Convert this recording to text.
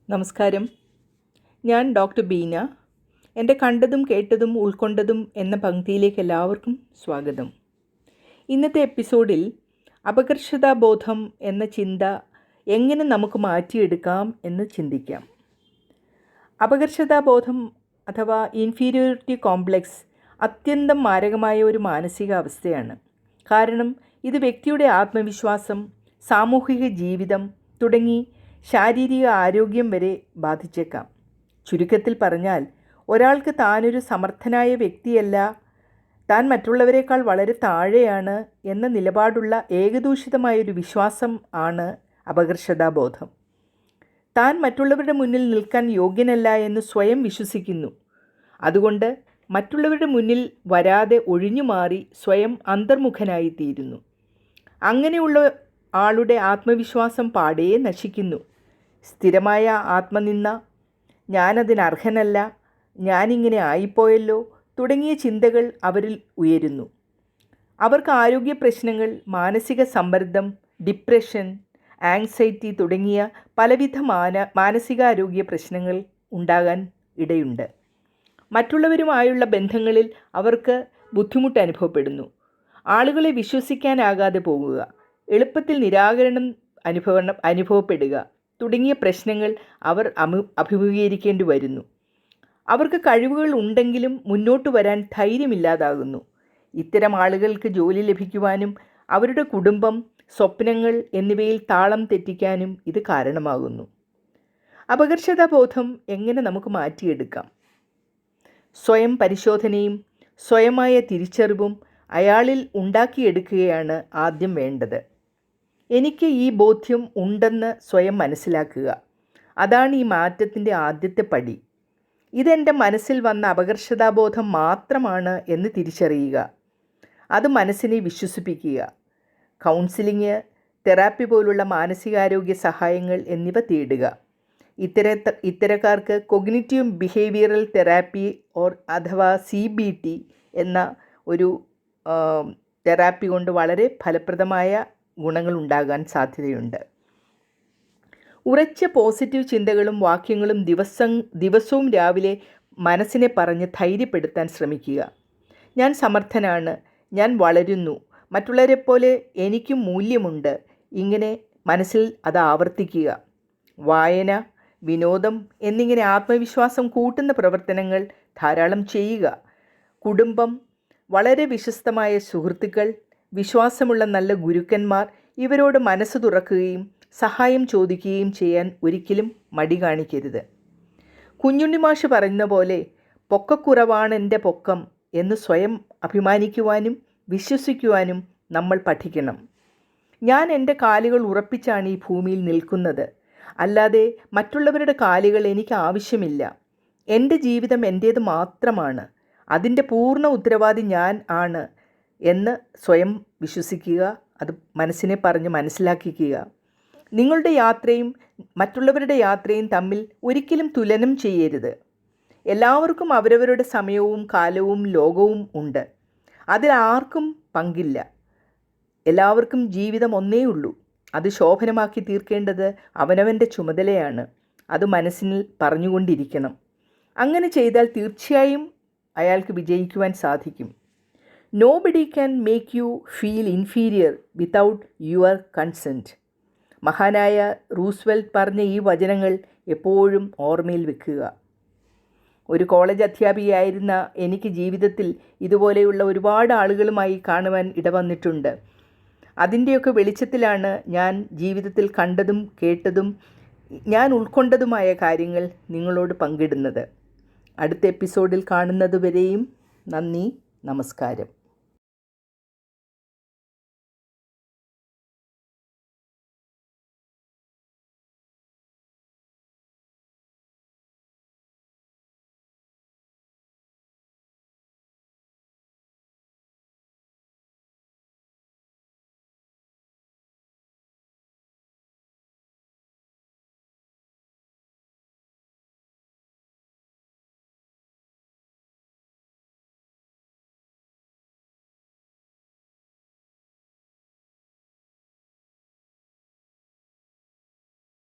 നമസ്കാരം. ഞാൻ ഡോക്ടർ ബീന. എൻ്റെ കണ്ടതും കേട്ടതും ഉൾക്കൊണ്ടതും എന്ന പങ്ക്തിയിലേക്ക് എല്ലാവർക്കും സ്വാഗതം. ഇന്നത്തെ എപ്പിസോഡിൽ അപകർഷതാബോധം എന്ന ചിന്ത എങ്ങനെ നമുക്ക് മാറ്റിയെടുക്കാം എന്ന് ചിന്തിക്കാം. അപകർഷതാബോധം അഥവാ ഇൻഫീരിയോറിറ്റി കോംപ്ലക്സ് അത്യന്തം മാരകമായ ഒരു മാനസികാവസ്ഥയാണ്. കാരണം ഇത് വ്യക്തിയുടെ ആത്മവിശ്വാസം, സാമൂഹിക ജീവിതം തുടങ്ങി ശാരീരിക ആരോഗ്യം വരെ ബാധിച്ചേക്കാം. ചുരുക്കത്തിൽ പറഞ്ഞാൽ, ഒരാൾക്ക് താനൊരു സമർത്ഥനായ വ്യക്തിയല്ല, താൻ മറ്റുള്ളവരെക്കാൾ വളരെ താഴെയാണ് എന്ന നിലപാടുള്ള ഏകദൂഷിതമായൊരു വിശ്വാസം ആണ് അപകർഷതാബോധം. താൻ മറ്റുള്ളവരുടെ മുന്നിൽ നിൽക്കാൻ യോഗ്യനല്ല എന്ന് സ്വയം വിശ്വസിക്കുന്നു. അതുകൊണ്ട് മറ്റുള്ളവരുടെ മുന്നിൽ വരാതെ ഒഴിഞ്ഞുമാറി സ്വയം അന്തർമുഖനായിത്തീരുന്നു. അങ്ങനെയുള്ള ആളുടെ ആത്മവിശ്വാസം പാടേ നശിക്കുന്നു. സ്ഥിരമായ ആത്മനിന്ദ, ഞാനതിനർഹനല്ല, ഞാനിങ്ങനെ ആയിപ്പോയല്ലോ തുടങ്ങിയ ചിന്തകൾ അവരിൽ ഉയരുന്നു. അവർക്ക് ആരോഗ്യ പ്രശ്നങ്ങൾ, മാനസിക സമ്മർദ്ദം, ഡിപ്രഷൻ, ആങ്സൈറ്റി തുടങ്ങിയ പലവിധ മാനസികാരോഗ്യ പ്രശ്നങ്ങൾ ഉണ്ടാകാൻ ഇടയുണ്ട്. മറ്റുള്ളവരുമായുള്ള ബന്ധങ്ങളിൽ അവർക്ക് ബുദ്ധിമുട്ട് അനുഭവപ്പെടുന്നു. ആളുകളെ വിശ്വസിക്കാനാകാതെ പോകുക, എളുപ്പത്തിൽ നിരാകരണം അനുഭവപ്പെടുക തുടങ്ങിയ പ്രശ്നങ്ങൾ അവർ അഭിമുഖീകരിക്കേണ്ടി വരുന്നു. അവർക്ക് കഴിവുകൾ ഉണ്ടെങ്കിലും മുന്നോട്ട് വരാൻ ധൈര്യമില്ലാതാകുന്നു. ഇത്തരം ആളുകൾക്ക് ജോലി ലഭിക്കുവാനും അവരുടെ കുടുംബം, സ്വപ്നങ്ങൾ എന്നിവയിൽ താളം തെറ്റിക്കാനും ഇത് കാരണമാകുന്നു. അപകർഷതാബോധം എങ്ങനെ നമുക്ക് മാറ്റിയെടുക്കാം? സ്വയം പരിശോധനയും സ്വയമായ തിരിച്ചറിവും അയാളിൽ ഉണ്ടാക്കിയെടുക്കുകയാണ് ആദ്യം വേണ്ടത്. എനിക്ക് ഈ ബോധ്യം ഉണ്ടെന്ന് സ്വയം മനസ്സിലാക്കുക. അതാണ് ഈ മാറ്റത്തിൻ്റെ ആദ്യത്തെ പടി. ഇതെൻ്റെ മനസ്സിൽ വന്ന അപകർഷതാബോധം മാത്രമാണ് എന്ന് തിരിച്ചറിയുക. അത് മനസ്സിനെ വിശ്വസിപ്പിക്കുക. കൗൺസിലിംഗ്, തെറാപ്പി പോലുള്ള മാനസികാരോഗ്യ സഹായങ്ങൾ എന്നിവ തേടുക. ഇത്തരക്കാർക്ക് കൊഗ്നിറ്റീവ് ബിഹേവിയറൽ തെറാപ്പി അഥവാ CBT എന്ന ഒരു തെറാപ്പി കൊണ്ട് വളരെ ഫലപ്രദമായ ഗുണങ്ങൾ ഉണ്ടാകാൻ സാധ്യതയുണ്ട്. ഉറച്ച പോസിറ്റീവ് ചിന്തകളും വാക്യങ്ങളും ദിവസവും രാവിലെ മനസ്സിനെ പറഞ്ഞ് ധൈര്യപ്പെടുത്താൻ ശ്രമിക്കുക. ഞാൻ സമർത്ഥനാണ്, ഞാൻ വളരുന്നു, മറ്റുള്ളവരെപ്പോലെ എനിക്കും മൂല്യമുണ്ട്. ഇങ്ങനെ മനസ്സിൽ അത് ആവർത്തിക്കുക. വായന, വിനോദം എന്നിങ്ങനെ ആത്മവിശ്വാസം കൂട്ടുന്ന പ്രവർത്തനങ്ങൾ ധാരാളം ചെയ്യുക. കുടുംബം, വളരെ വിശ്വസ്തമായ സുഹൃത്തുക്കൾ, വിശ്വാസമുള്ള നല്ല ഗുരുക്കന്മാർ, ഇവരോട് മനസ്സ് തുറക്കുകയും സഹായം ചോദിക്കുകയും ചെയ്യാൻ ഒരിക്കലും മടി കാണിക്കരുത്. കുഞ്ഞുണ്ണി മാഷ് പറയുന്ന പോലെ, പൊക്കക്കുറവാണെൻ്റെ പൊക്കം എന്ന് സ്വയം അഭിമാനിക്കുവാനും വിശ്വസിക്കുവാനും നമ്മൾ പഠിക്കണം. ഞാൻ എൻ്റെ കാലുകൾ ഉറപ്പിച്ചാണ് ഈ ഭൂമിയിൽ നിൽക്കുന്നത്, അല്ലാതെ മറ്റുള്ളവരുടെ കാലുകൾ എനിക്ക് ആവശ്യമില്ല. എൻ്റെ ജീവിതം എൻ്റേത് മാത്രമാണ്, അതിൻ്റെ പൂർണ്ണ ഉത്തരവാദി ഞാൻ ആണ് എന്ന് സ്വയം വിശ്വസിക്കുക. അത് മനസ്സിനെ പറഞ്ഞ് മനസ്സിലാക്കിക്കുക. നിങ്ങളുടെ യാത്രയും മറ്റുള്ളവരുടെ യാത്രയും തമ്മിൽ ഒരിക്കലും തുലനം ചെയ്യരുത്. എല്ലാവർക്കും അവരവരുടെ സമയവും കാലവും ലോകവും ഉണ്ട്. അതിൽ ആർക്കും പങ്കില്ല. എല്ലാവർക്കും ജീവിതം ഒന്നേ ഉള്ളൂ. അത് ശോഭനമാക്കി തീർക്കേണ്ടത് അവനവൻ്റെ ചുമതലയാണ്. അത് മനസ്സിൽ പറഞ്ഞുകൊണ്ടിരിക്കണം. അങ്ങനെ ചെയ്താൽ തീർച്ചയായും അയാൾക്ക് വിജയിക്കുവാൻ സാധിക്കും. Nobody can make you feel inferior without your consent. മഹാനായ റൂസ്വെൽറ്റ് പറഞ്ഞ ഈ വചനങ്ങൾ എപ്പോഴും ഓർമ്മയിൽ വെക്കുക. ഒരു കോളേജ് അധ്യാപികയായിരുന്ന എനിക്ക് ജീവിതത്തിൽ ഇതുപോലെയുള്ള ഒരുപാട് ആളുകളുമായി കാണുവാൻ ഇടവന്നിട്ടുണ്ട്. അതിൻ്റെയൊക്കെ വെളിച്ചത്തിലാണ് ഞാൻ ജീവിതത്തിൽ കണ്ടതും കേട്ടതും ഞാൻ ഉൾക്കൊണ്ടതുമായ കാര്യങ്ങൾ നിങ്ങളോട് പങ്കിടുന്നത്. അടുത്ത എപ്പിസോഡിൽ കാണുന്നതുവരെയും നന്ദി, നമസ്കാരം.